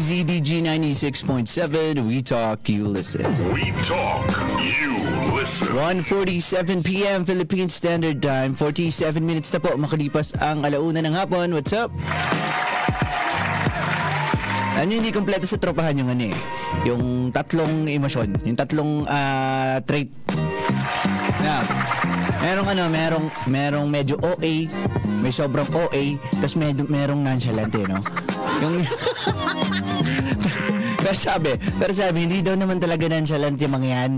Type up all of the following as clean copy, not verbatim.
DZDG 96.7, we talk, you listen. We talk, you listen. 1:47 p.m. Philippine Standard Time. 47 minutes na po makalipas ang alauna ng hapon. What's up? Ano hindi kompleto sa tropahan yung ano eh. Yung tatlong emosyon. Yung tatlong trait. Yeah. Merong medyo OA, may sobrang OA, tapos merong nonchalant eh, no? Yung pero sabi, hindi daw naman talaga nonchalant yung mga yan.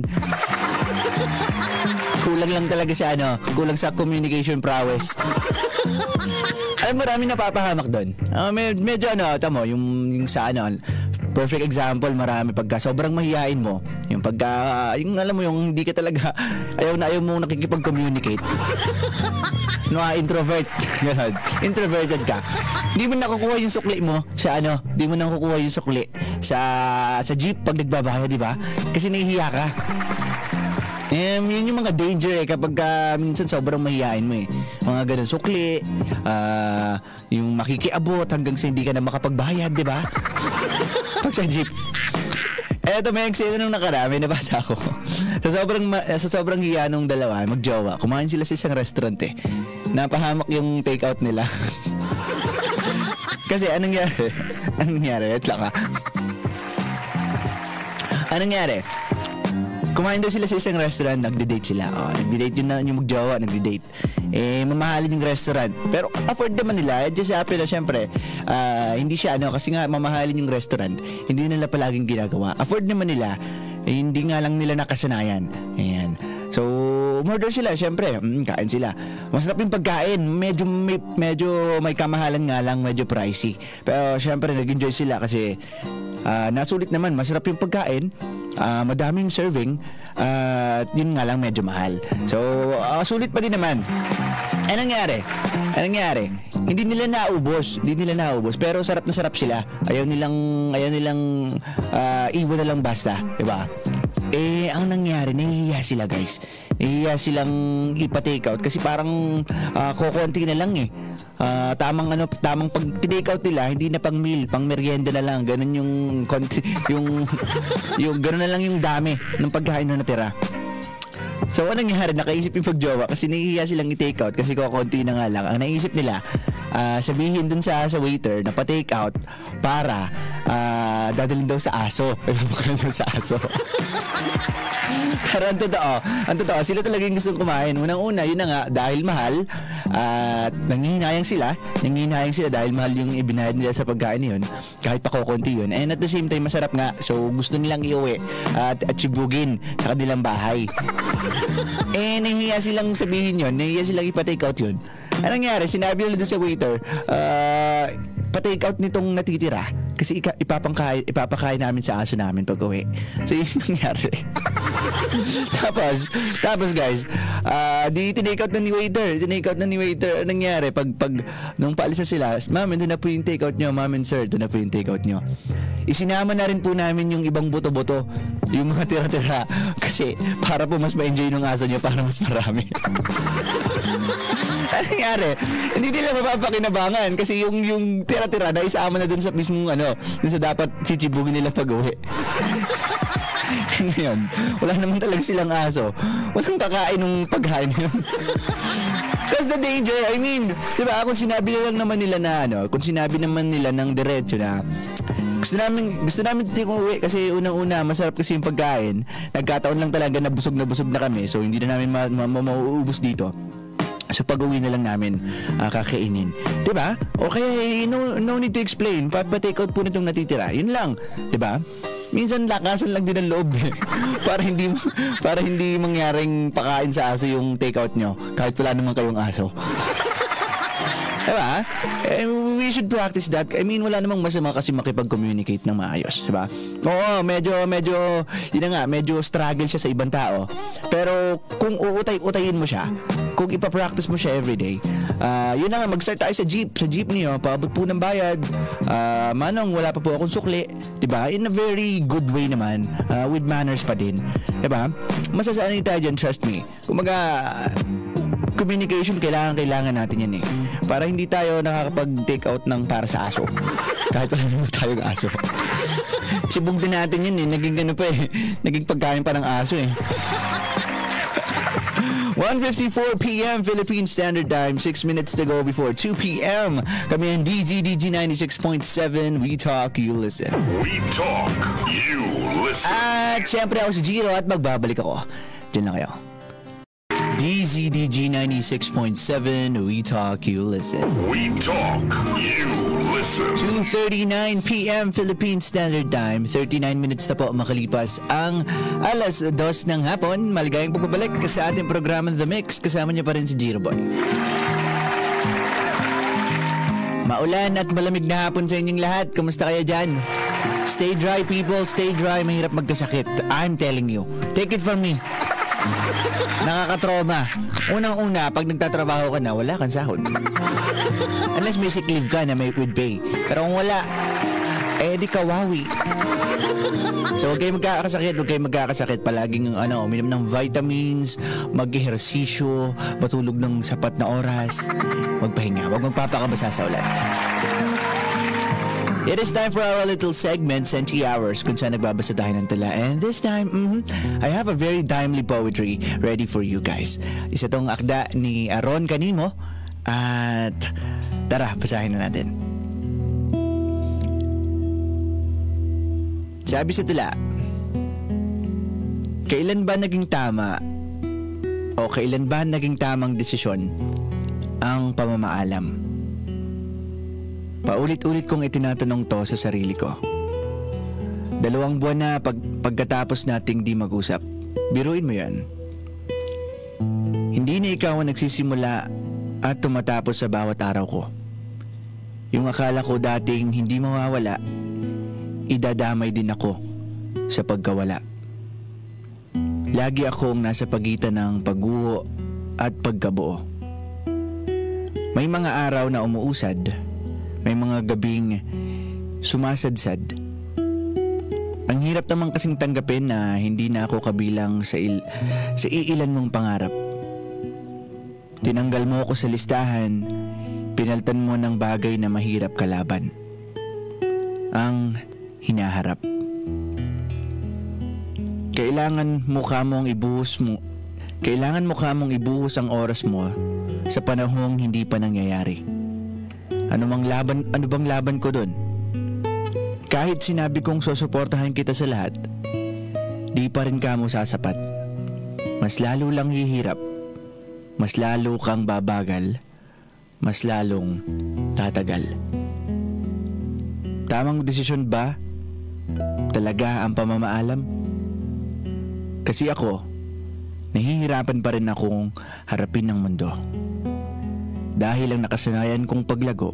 Kulang lang talaga sa kulang sa communication prowess. Alam mo, marami napapahamak doon. Medyo tamo, yung sa perfect example, marami pagka sobrang mahihain mo, yung pagka, yung alam mo, yung hindi ka talaga, ayaw mo nakikipag-communicate. Introvert. Introverted ka. Hindi mo nakukuha yung sukli mo sa hindi mo nakukuha yung sukli sa jeep pag nagbabayo, di ba? Kasi nahihiya ka. Yun yung mga danger kapag minsan sobrang mahihain mo eh. Mga ganun sukli, yung makikiabot hanggang sa hindi ka na makapagbayad, di ba? Pag sa jeep. Eto, may eksena nung nakarami, nabasa ko. sa sobrang hiya nung dalawa, magjowa, kumain sila sa isang restaurant eh. Napahamak yung takeout nila. Kasi anong nangyari? Wait lang ha. Anong nangyari? Kumain daw sila sa isang restaurant, nagde-date sila. Nagde-date yung magjowa, nagde-date. Mamahalin yung restaurant. Pero afford naman nila. Just happy na syempre. Hindi siya kasi nga mamahalin yung restaurant. Hindi nila palaging ginagawa. Afford naman nila. Hindi nga lang nila nakasanayan. Ayan. So, umorder sila, syempre. Kain sila. Masarap yung pagkain. Medyo may kamahalan nga lang, medyo pricey. Pero syempre, nag-enjoy sila kasi nasulit naman. Masarap yung pagkain. Madaming serving. Yun nga lang, medyo mahal. So, sulit pa din naman. Anong nangyari? Hindi nila naubos. Pero sarap na sarap sila. Ayaw nilang iwan na lang basta. Diba? Ang nangyari, nahihiya sila, guys. Nahihiya silang ipa-take out kasi parang kukunti na lang eh. Tamang pag take out nila, hindi na pang meal, pang merienda na lang. Ganun yung ganun na lang yung dami ng pagkain na natira. So, anong nangyari? Nakaisip yung pagjowa kasi nahihiya silang i-take out kasi kukunti na nga lang. Ang naisip nila, sabihin dun sa waiter na pa-take out para dadalhin daw sa aso. Sa aso. Pero ang totoo, sila talaga yung gustong kumain. Unang-una, yun na nga, dahil mahal, at nanghihinayang sila dahil mahal yung ibinayad nila sa pagkain yun, kahit pa kukunti yun. And at the same time, masarap nga. So, gusto nilang iuwi at chibugin sa kanilang bahay. Nahihiya silang sabihin yun, nahihiya silang ipa-take out yun. Anong nangyari? Sinabi nila doon sa waiter, pa-take out nitong natitira kasi ipapakain namin sa aso namin pag uwi. So yun nangyari. tapos guys, tinake out na ni waiter. Anong nangyari? Nung paalis na sila, ma'am, ito na po yung take out nyo. Ma'am and sir, ito na po yung take out nyo. Isinama na rin po namin yung ibang buto-buto, yung mga tira-tira, kasi para po mas ma-enjoy ng aso nyo para mas marami. Ano nangyari? Hindi nila mapapakinabangan kasi yung tira-tira na isama na dun sa mismong dun sa dapat chichibugin nila pag-uwi. Ngayon, wala naman talaga silang aso. Walang kakain ng pagkain yun. That's the danger. I mean, diba, kung sinabi naman nila ng diretso na gusto namin uwi kasi unang-una masarap kasi yung pagkain. Nagkataon lang talaga na busog na kami. So hindi na namin mauubos dito. So pag-uwi na lang namin kakainin. Diba? O kaya no need to explain. Pa-take out po nitong natitira. Yun lang. Diba? Minsan lakasan lang din ang loob eh. para hindi mangyaring pakain sa aso yung take out nyo kahit wala naman kayong aso. Diba? We should practice that. I mean, wala namang masama kasi makipag-communicate ng maayos, diba? Oo, medyo yun na nga, medyo struggle siya sa ibang tao. Pero kung uutay-utayin mo siya, kung ipapractice mo siya everyday, yun na nga, mag-start tayo sa jeep niyo, paabot po ng bayad, manong, wala pa po akong sukli, diba? In a very good way naman, with manners pa din, diba? Masasanay tayo dyan, trust me. Kumaga, communication, kailangan natin yan eh. Para hindi tayo nakakapag-take out ng para sa aso. Kahit wala naman tayong aso. Sibog din natin yun eh. Naging ano pa eh. Naging pagkain pa ng aso eh. 1:54 p.m. Philippine Standard Time. 6 minutes to go before 2 p.m. Kami ang DZDG 96.7. We talk, you listen. We talk, you listen. At syempre ako si Giro at magbabalik ako. Diyan lang kayo. DZDG 96.7. We talk, you listen. We talk, you listen. 2:39 p.m. Philippine Standard Time. 39 minutes na po makalipas ang alas 2 ng hapon. Maligayang pagbabalik sa ating programa The Mix. Kasama niyo pa rin si Giro Boy. Maulan at malamig na hapon sa inyong lahat. Kumusta kayo dyan? Stay dry, people. Stay dry. Mahirap magkasakit. I'm telling you. Take it from me. Nakakatroma. Unang-una, pag nagtatrabaho ka na, wala kang sahod. Unless may sick leave ka na may with pay. Pero kung wala, di kawawi. So huwag kayo magkakasakit. Palaging uminom ng vitamins, mag-ehersisyo, matulog ng sapat na oras, magpahinga, huwag magpapakabasa sa ulan. It is time for our little segment, Senti Hours, kung saan nagbabasa tayo ng tula. And this time, I have a very timely poetry ready for you guys. Isa tong akda ni Aaron Canimo. At tara, basahin na natin. Sabi sa tula, kailan ba naging tama o kailan ba naging tamang desisyon ang pamamaalam? Paulit-ulit kong itinatanong to sa sarili ko. 2 buwan na pagkatapos nating di mag-usap. Biruin mo yan. Hindi na ikaw ang nagsisimula at tumatapos sa bawat araw ko. Yung akala ko dating hindi mawawala, idadamay din ako sa pagkawala. Lagi akong nasa pagitan ng pagguho at pagkabuo. May mga araw na umuusad, may mga gabing sumasadsad. Ang hirap naman kasing tanggapin na hindi na ako kabilang sa iilan mong pangarap. Tinanggal mo ako sa listahan, pinaltan mo ng bagay na mahirap kalaban. Ang hinaharap. Kailangan mukha mong ibuhos ang oras mo sa panahong hindi pa nangyayari. Ano bang laban ko dun? Kahit sinabi kong susuportahan kita sa lahat, di pa rin kamo sasapat. Mas lalo lang hihirap, mas lalo kang babagal, mas lalong tatagal. Tamang desisyon ba talaga ang pamamaalam? Kasi ako, nahihirapan pa rin akong harapin ng mundo. Dahil ang nakasanayan kong paglago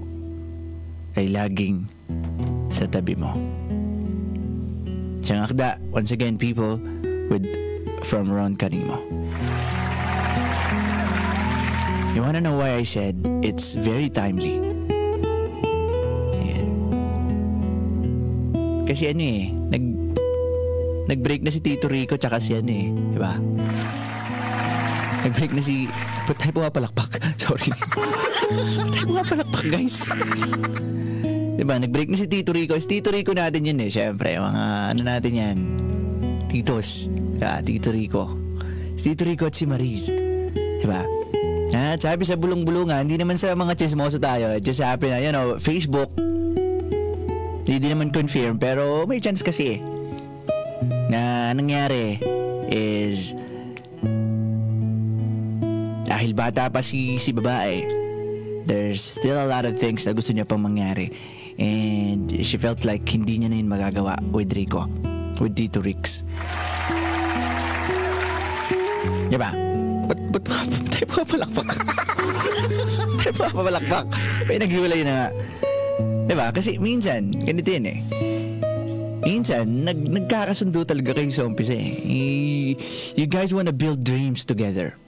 ay laging sa tabi mo. Siyang akda, once again people, from Ron Canimo. You wanna know why I said it's very timely? Ayan. Kasi nag-break na si Tito Rico tsaka si diba? Nag-break na si... Ba't tayo pumapalakpak? Sorry. Ba't tayo pumapalakpak, guys? Diba, nag-break na si Tito Rico. Si Tito Rico natin yun syempre. Mga natin yan. Titos. Tito Rico. Si Tito Rico at si Mariz. Diba? At sabi sa bulong-bulungan, hindi naman sa mga chismoso tayo. It just happened na, Facebook. Hindi naman confirm. Pero may chance kasi na nangyari is... Dahil bata pa si babae, there's still a lot of things na gusto niya pang mangyari. And she felt like hindi niya na yun magagawa with Rico, with Tito Rix. Diba? Ba't tayo papalakpak? Tayo papalakpak? May naghiwalay na nga. Diba? Kasi minsan, ganito yun minsan, nagkakasundo talaga kayo sa umpisa You guys wanna build dreams together.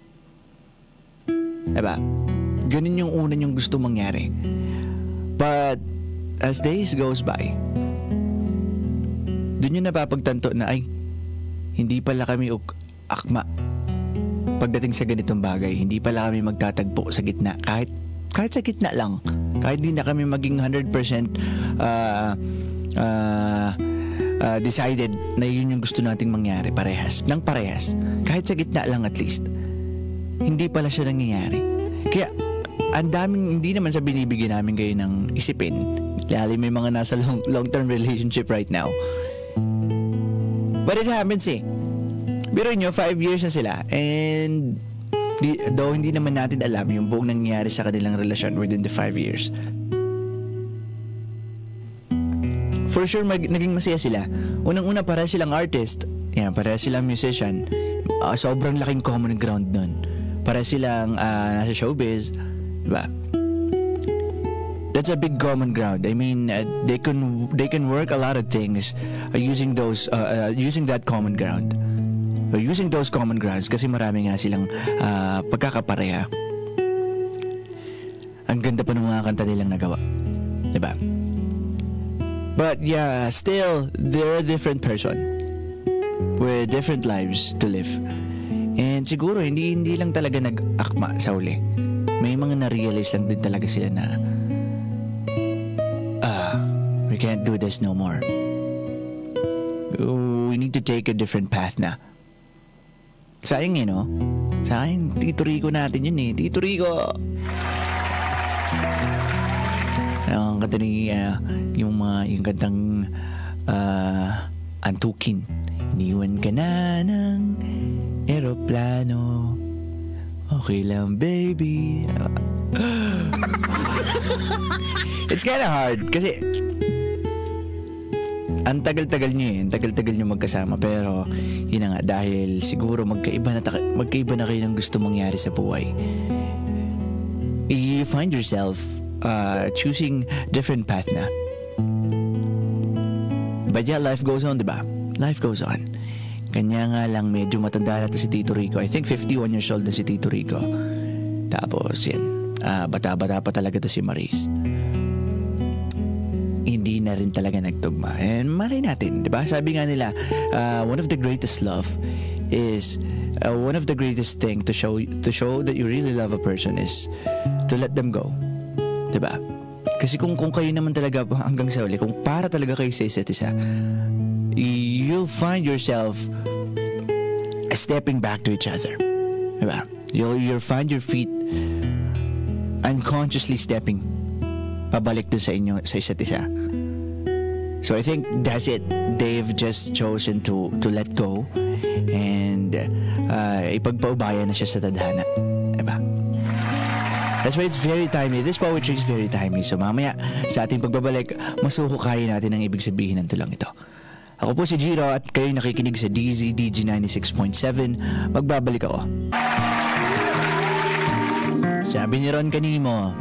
Diba? Ganun yung una yung gusto mangyari. But as days goes by, dun yung napapagtanto na hindi pala kami akma pagdating sa ganitong bagay, hindi pala kami magtatagpo sa gitna. Kahit sa gitna lang. Kahit hindi na kami maging 100% decided na yun yung gusto nating mangyari parehas. Nang parehas. Kahit sa gitna lang at least. Hindi pala siya nangyayari. Kaya, ang daming, hindi naman sa binibigyan namin kayo ng isipin. Lalo may mga nasa long-term relationship right now. But it happens eh. Pero nyo, 5 years na sila. And though hindi naman natin alam yung buong nangyayari sa kanilang relasyon within the 5 years. For sure, naging masaya sila. Unang-una, para silang artist. Yan, para silang musician. Sobrang laking common ground nun. Para silang nasa showbiz. Diba? That's a big common ground. I mean, they can work a lot of things using that common ground. Or using those common grounds kasi marami nga silang pagkakapareha. Ang ganda pa ng mga kanta nilang nagawa. Diba? But yeah, still, they're a different person with different lives to live. And siguro, hindi lang talaga nag-akma sa uli. May mga na-realize lang din talaga sila na we can't do this no more. We need to take a different path na. Sayang eh, no? Sayang, Tito Rico natin yun eh. Tito Rico! Ang kanta ni, yung kantang Antukin. Iniwan ka na ng eroplano. Okay lang, baby. It's kinda hard kasi ang tagal-tagal nyo eh. Ang tagal-tagal nyo magkasama. Pero, yun na nga, dahil siguro magkaiba na kayo ng gusto mangyari sa buhay. You find yourself choosing different path na. But yeah, life goes on, diba? Life goes on. Kanya nga lang, medyo matanda na to si Tito Rico. I think 51 years old na si Tito Rico. Tapos, yan. Bata-bata pa talaga to si Maris. Hindi na rin talaga nagtugma. And malay natin, di ba? Sabi nga nila, one of the greatest love is, one of the greatest thing to show that you really love a person is to let them go. Di ba? Kasi kung kayo naman talaga hanggang sa uli, kung para talaga kayo sa isa't isa, you'll find yourself stepping back to each other. Di ba? You'll find your feet unconsciously stepping pabalik doon sa inyo, sa isa't isa. So I think that's it. They've just chosen to let go and ipagpaubaya na siya sa tadhana. Diba? That's why it's very timely. This poetry is very timely. So mamaya sa ating pagbabalik, masuhukayin natin ang ibig sabihin ng tulang ito. Ako po si Jiro at kayo'y nakikinig sa DZDG 96.7. Magbabalik ako. Sabi ni Ron Canimo,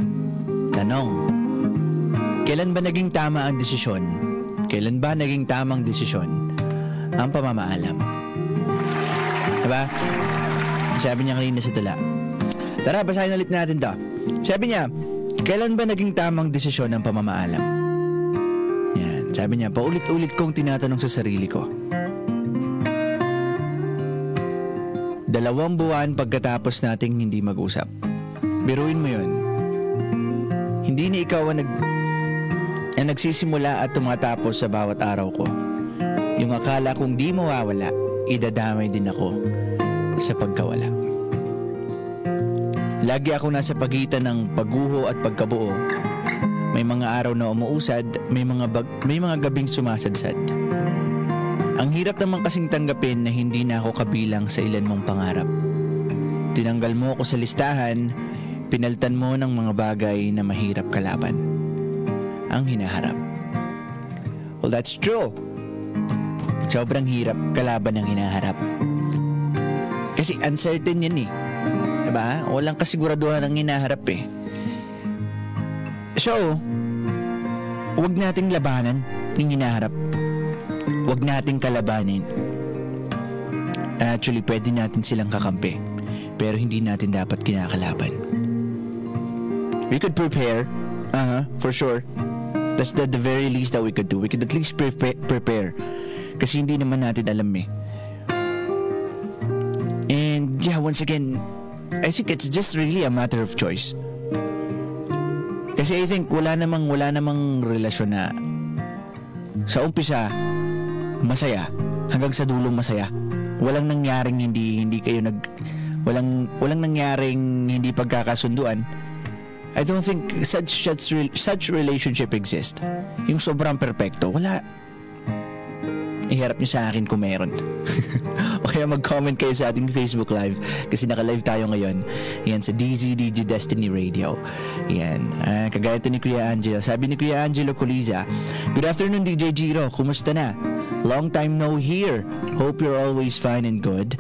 tanong, kailan ba naging tama ang desisyon? Kailan ba naging tamang desisyon ang pamamaalam? Diba? Sabi niya kanina sa tula. Tara, basahin ulit natin to. Sabi niya, kailan ba naging tamang desisyon ang pamamaalam? Yan. Sabi niya, paulit-ulit kong tinatanong sa sarili ko. 2 buwan pagkatapos nating hindi mag-usap. Biruin mo yun. Hindi na ikaw ang nagsisimula at tumatapos sa bawat araw ko. Yung akala kong di mawawala, idadamay din ako sa pagkawala. Lagi ako nasa pagitan ng pagguho at pagkabuo. May mga araw na umuusad, may mga gabing sumasadsad. Ang hirap naman kasing tanggapin na hindi na ako kabilang sa ilan mong pangarap. Tinanggal mo ako sa listahan, pinaltan mo ng mga bagay na mahirap kalaban. Ang hinaharap. Well, that's true. Sobrang hirap kalaban ang hinaharap. Kasi uncertain yan eh. Diba? Walang kasiguraduhan ang hinaharap eh. So, huwag nating labanan yung hinaharap. Huwag nating kalabanin. Actually, pwede natin silang kakampi. Pero hindi natin dapat kinakalaban. We could prepare. For sure. That's the very least that we could do. We could at least prepare. Kasi hindi naman natin alam eh. And yeah, once again, I think it's just really a matter of choice. Kasi I think wala namang relasyon na sa umpisa masaya hanggang sa dulo masaya. Walang nangyaring walang nangyaring hindi pagkakasunduan. I don't think such relationship exist. Yung sobrang perpekto, wala. Iharap niyo sa akin kung meron. O kaya mag-comment kayo sa ating Facebook Live kasi naka-live tayo ngayon. Yan sa DZDG Destiny Radio. Yan. Kagaya ito ni Kuya Angelo. Sabi ni Kuya Angelo Culiza, "Good afternoon, DJ Giro. Kumusta na? Long time no hear. Hope you're always fine and good.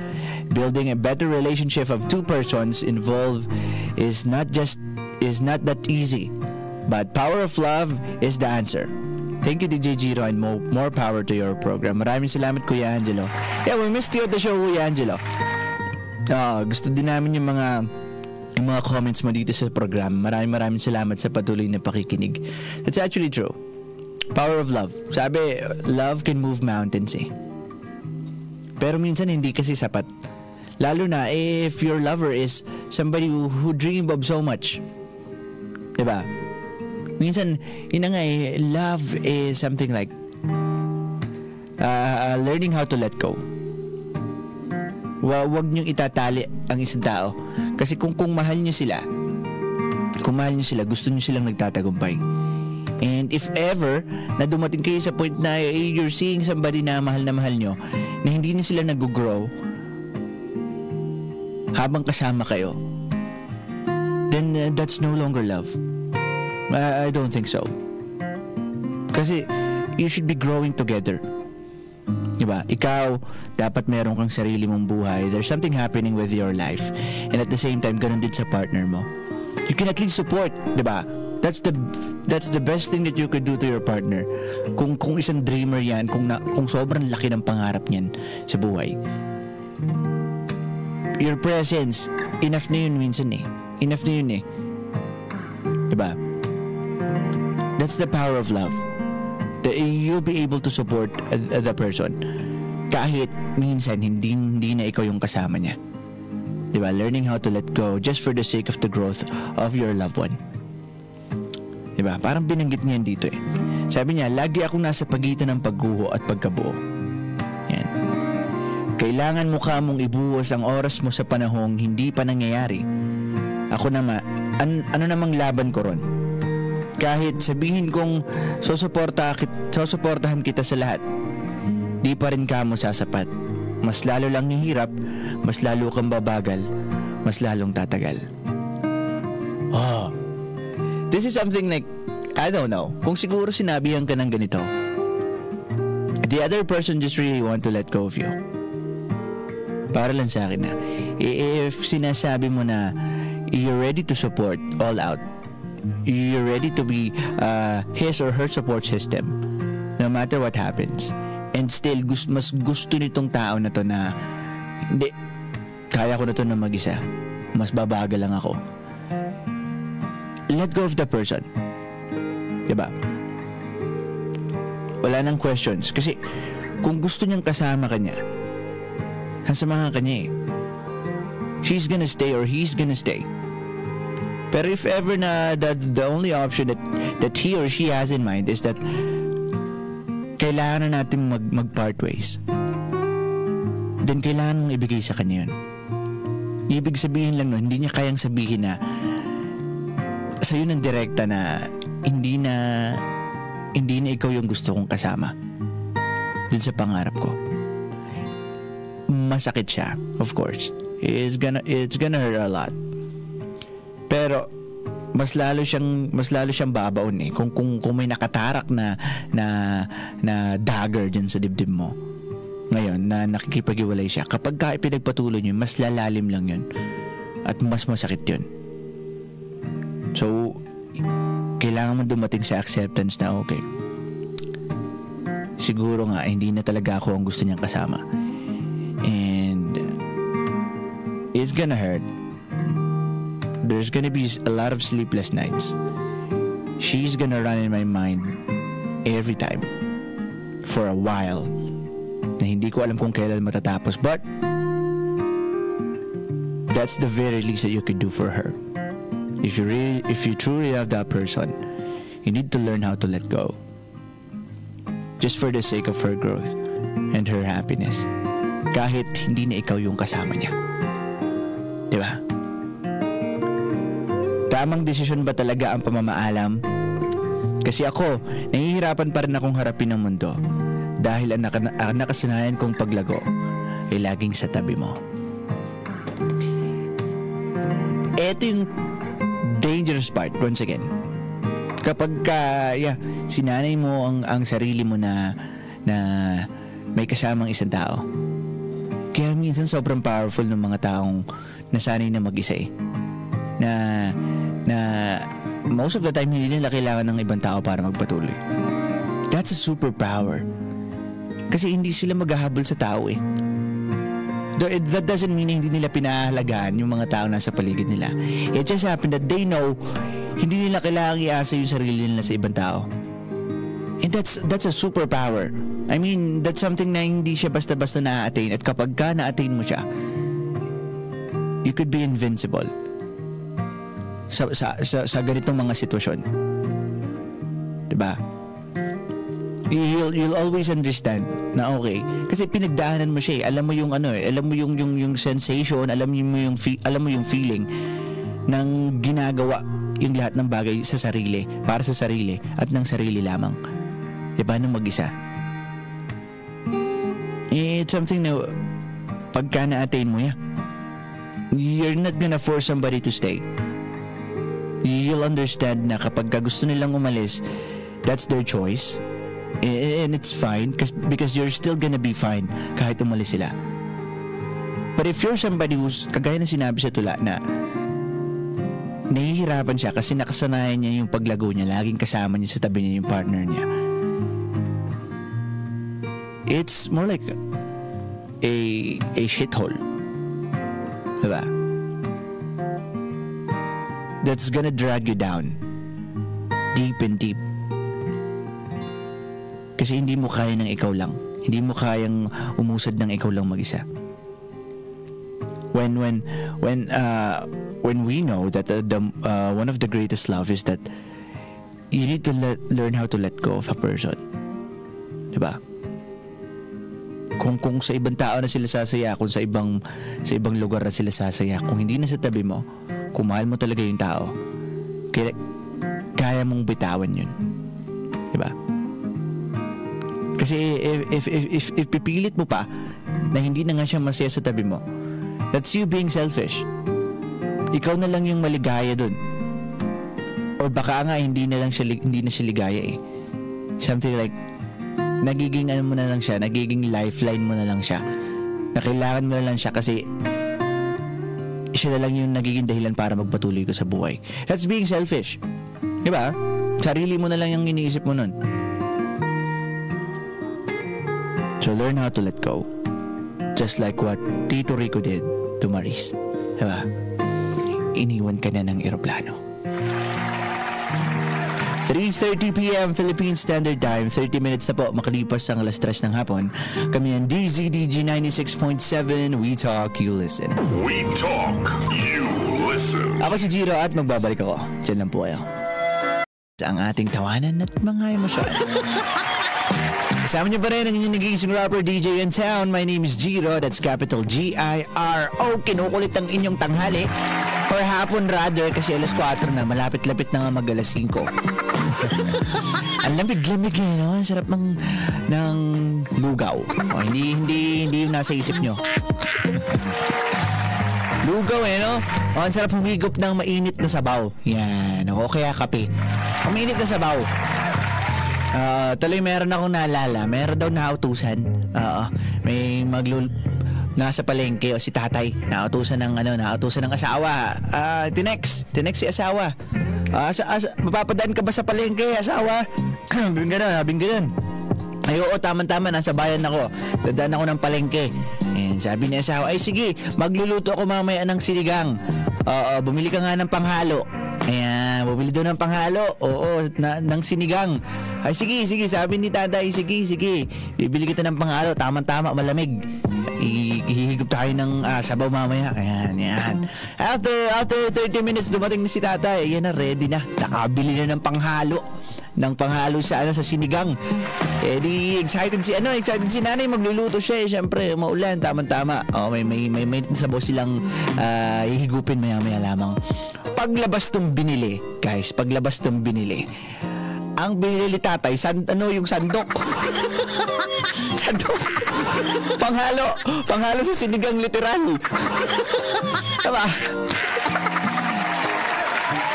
Building a better relationship of two persons involved is not that easy. But power of love is the answer." Thank you, DJ Giro, and more power to your program. Maraming salamat, Kuya Angelo. Yeah, we missed you at the show, Kuya Angelo. Gusto din namin yung mga comments mo dito sa program. Maraming salamat sa patuloy na pakikinig. That's actually true. Power of love. Sabi, love can move mountains eh. Pero minsan hindi kasi sapat. Lalo na if your lover is somebody who dream of so much. Diba? Minsan, yun na nga eh, love is something like learning how to let go. Huwag niyong itatali ang isang tao. Kasi kung mahal niyo sila, gusto niyo silang nagtatagumpay. And if ever na dumating kayo sa point na you're seeing somebody na mahal niyo, na hindi na sila nag-grow habang kasama kayo, then that's no longer love. I don't think so. Kasi you should be growing together. Diba? Ikaw, dapat meron kang sarili mong buhay. There's something happening with your life. And at the same time, ganun din sa partner mo. You can at least support, diba? That's the best thing that you could do to your partner. Kung isang dreamer yan, kung sobrang laki ng pangarap niyan sa buhay. Your presence, enough na yun minsan eh. Enough na yun eh. Diba? That's the power of love. That you'll be able to support the person kahit minsan hindi na ikaw yung kasama niya. Diba? Learning how to let go just for the sake of the growth of your loved one. Diba? Parang binanggit niya dito eh. Sabi niya, lagi akong nasa pagitan ng pagguho at pagkabuo. Yan. Kailangan mo mong ibuhos ang oras mo sa panahong hindi pa nangyayari. Ako naman, ano namang laban ko ron? Kahit sabihin kong susuportahan kita sa lahat, di pa rin kamo sasapat. Mas lalo lang hihirap, mas lalo kang babagal, mas lalong tatagal. Oh, this is something like, I don't know, kung siguro sinabihan ka ng ganito, the other person just really want to let go of you. Para lang sa akin na, if sinasabi mo na you're ready to support all out, you're ready to be his or her support system no matter what happens, and still mas gusto nitong tao na to na hindi, kaya ko na to na mag-isa, mas babagal lang ako, let go of the person. Diba? Wala nang questions kasi kung gusto niyang kasama ka niya, kasamahan ka niya eh. She's gonna stay or he's gonna stay. Pero if ever na the only option that he or she has in mind is that kailangan na natin mag-part ways, then kailangan mong ibigay sa kanya yun. Ibig sabihin lang nun, hindi niya kayang sabihin na sa'yo ng direkta na hindi na ikaw yung gusto kong kasama dun sa pangarap ko. Masakit siya, of course. It's gonna hurt a lot. Pero mas lalo siyang babaon eh kung may nakatarak na dagger diyan sa dibdib mo. Ngayon na nakikipag-iwalay siya, kapag pinagpatuloy niyo, mas lalalim lang 'yun at mas masakit 'yun. So kailangan mo dumating sa acceptance na okay, siguro nga hindi na talaga ako ang gusto niyang kasama, and it's gonna hurt. There's gonna be a lot of sleepless nights. She's gonna run in my mind every time for a while na hindi ko alam kung kailan matatapos, but that's the very least that you could do for her. If you truly love that person, you need to learn how to let go. Just for the sake of her growth and her happiness. Kahit hindi na ikaw yung kasama niya. Diba? Tamang desisyon ba talaga ang pamamaalam? Kasi ako, nahihirapan pa rin akong harapin ang mundo dahil ang nakasanayan kong paglago ay laging sa tabi mo. Ito yung dangerous part, once again. Kapag sinanay mo ang sarili mo na may kasamang isang tao. Kaya minsan sobrang powerful ng mga taong nasanay na mag-isa eh. Na most of the time hindi nila kailangan ng ibang tao para magpatuloy. That's a superpower. Kasi hindi sila maghahabol sa tao eh. That doesn't mean hindi nila pinahalagaan yung mga tao nasa paligid nila. It just happened that they know hindi nila kailangang iasa yung sarili nila sa ibang tao. And that's a superpower. I mean, that's something na hindi siya basta-basta na-attain. At kapag ka na-attain mo siya, you could be invincible sa ganitong mga sitwasyon. Diba? You'll always understand na okay. Kasi pinagdaanan mo siya eh. Alam mo yung alam mo yung sensation, alam mo yung feeling ng ginagawa yung lahat ng bagay sa sarili, para sa sarili at ng sarili lamang. Diba nang mag-isa? It's something na pagka na-attain mo yan, you're not gonna force somebody to stay. You'll understand na kapag gusto nilang umalis, that's their choice. And it's fine because you're still gonna be fine kahit umalis sila. But if you're somebody who's, kagaya na sinabi sa tula, na nahihirapan siya kasi nakasanayan niya yung paglago niya, laging kasama niya sa tabi niya yung partner niya, it's more like a shithole. Diba? That's gonna drag you down deep and deep. Kasi hindi mo kaya ng ikaw lang. Hindi mo kayang umusad ng ikaw lang mag-isa. When we know that one of the greatest love is that you need to learn how to let go of a person. Diba? Kung sa ibang tao na sila sasaya, kung sa ibang lugar na sila sasaya, kung hindi na sa tabi mo, kung mahal mo talaga yung tao, kaya mong bitawan yun. Diba? Kasi if pipilit mo pa na hindi na nga siya masaya sa tabi mo, that's you being selfish. Ikaw na lang yung maligaya dun. Or baka nga hindi na siya ligaya eh. Something like nagiging mo na lang siya, nagiging lifeline mo na lang siya. Na kailangan mo na lang siya kasi siya na lang yung nagiging dahilan para magpatuloy ko sa buhay. That's being selfish. Diba? Sarili mo na lang yung iniisip mo nun. So learn how to let go. Just like what Tito Rico did to Maris. Diba? Iniwan ka na ng eroplano. 3:30 p.m. Philippine Standard Time. 30 minutes na po makalipas ang alas 3 ng hapon. Kami ang DZDG 96.7. We talk, you listen. We talk, you listen. Ako si Jiro at magbabalik ako. Diyan lang po kayo. Sa ang ating tawanan at mga emosyon. Kasama niyo pa rin ang inyong naging rapper DJ in town. My name is Jiro. That's capital G-I-R-O. Kinukulit ang inyong tanghali. Or hapon rather kasi alas 4 na. Malapit-lapit na nga mag alas 5. Ang lamig-lamig eh, no? Ang sarap ng lugaw. O, hindi yung nasa isip nyo. Lugaw eh, no? O, ang sarap humigop ng mainit na sabaw. Yan. O kaya kape. Ang mainit na sabaw. Tuloy meron akong naalala. Meron daw nautusan. May nasa palengke o si tatay nautusan ng asawa. Tinex si asawa. Mapapadaan ka ba sa palengke, asawa? Habing ganun. Ay, oo, tama-tama, nasa bayan ako. Dadaan ako ng palengke. And sabi ni asawa, ay sige, magluluto ako mamaya ng sinigang. Bumili ka nga ng panghalo. Ayan, bumili doon ng panghalo. Oo, ng sinigang. Ay sige, sabi ni tatay, sige. Bibili kita ng panghalo, tama-tama, malamig. Ihigop tayo ng sabaw mamaya. Ayan, yan. After 30 minutes, dumating na si tatay. Ayan na, ready na. Nakabili na ng panghalo. Sa sinigang. Di excited si nanay, magluluto siya Syempre maulan, tamang-tama. May sabaw silang hihigupin maya-maya lamang. Paglabas tong binili, guys, ang binili tatay, yung sandok. Sandok. Panghalo sa sinigang, literal. Diba?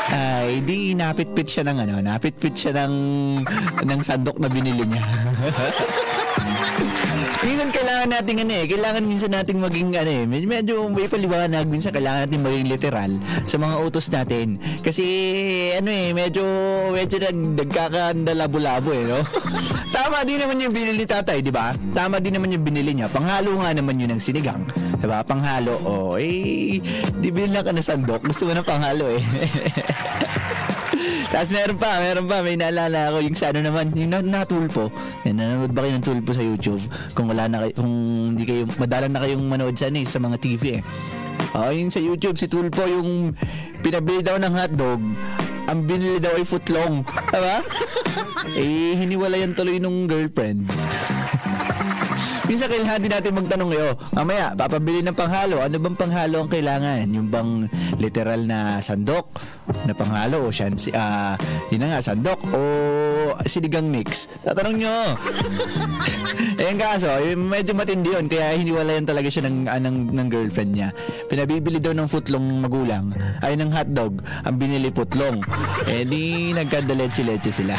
Ay, di napitpit siya ng sandok na binili niya. Minsan kailangan minsan nating maging medyo may paliwanag, minsan kailangan natin maging literal sa mga utos natin. Kasi medyo nagkakandalabo-labo no? Tama din naman yung binili tatay, di ba? Tama din naman yung binili niya. Panghalo nga naman yun ng sinigang. Di ba? Panghalo, di binila ka na sandok. Gusto mo ng panghalo Tapos meron pa, may naalala ako yung naman, yung natulpo. Nanonood ba kayo ng tulpo sa YouTube? Kung hindi kayo, madalang na kayong manood sa mga TV yung sa YouTube, si Tulpo, yung pinabili daw ng hotdog, ang binili daw ay footlong. Diba? Hiniwalayan tuloy nung girlfriend. Minsan kailangan din natin magtanong mamaya, papabili ng panghalo. Ano bang panghalo ang kailangan? Yung bang literal na sandok na panghalo o yun na nga, sandok o sinigang mix? Tatanong nyo. Yung kaso, medyo matindi yun. Kaya hiniwalayan talaga siya ng girlfriend niya. Pinabibili daw ng footlong magulang ay ng hotdog. Ang binili footlong. Di nagkadaletse-letse sila.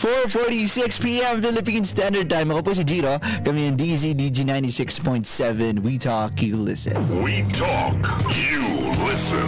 4:46 p.m. Philippine Standard Time. Ako po si Giro. Kami yung DZDG 96.7. We talk, you listen. We talk, you listen.